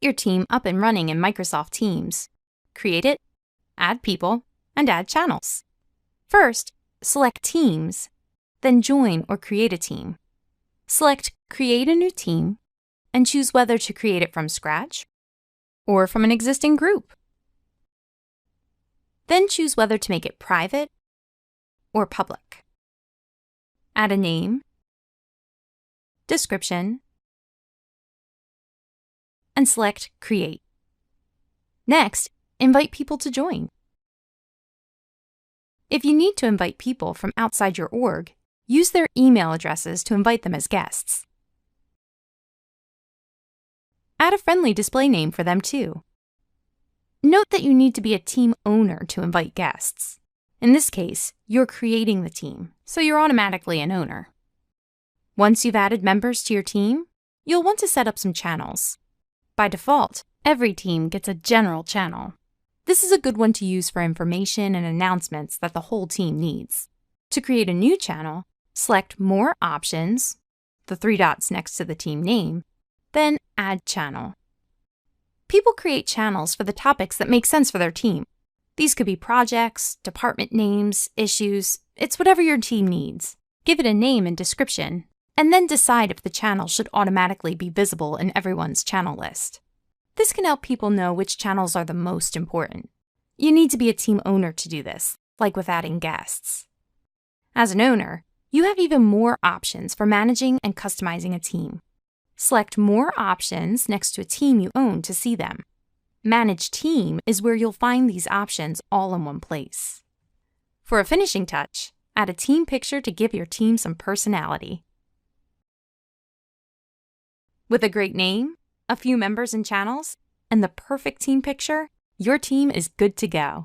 your team up and running in Microsoft Teams. Create it, add people, and add channels. First, select Teams, then Join or Create a Team. Select Create a New Team and choose whether to create it from scratch or from an existing group. Then choose whether to make it private or public. Add a name, description, and select Create. Next, invite people to join. If you need to invite people from outside your org, use their email addresses to invite them as guests. Add a friendly display name for them too. Note that you need to be a team owner to invite guests. In this case, you're creating the team, so you're automatically an owner. Once you've added members to your team, you'll want to set up some channels. By default, every team gets a general channel. This is a good one to use for information and announcements that the whole team needs. To create a new channel, select More Options, the 3 dots next to the team name, then Add Channel. People create channels for the topics that make sense for their team. These could be projects, department names, issues, it's whatever your team needs. Give it a name and description, and then decide if the channel should automatically be visible in everyone's channel list. This can help people know which channels are the most important. You need to be a team owner to do this, like with adding guests. As an owner, you have even more options for managing and customizing a team. Select More Options next to a team you own to see them. Manage Team is where you'll find these options all in one place. For a finishing touch, add a team picture to give your team some personality. With a great name, a few members and channels, and the perfect team picture, your team is good to go.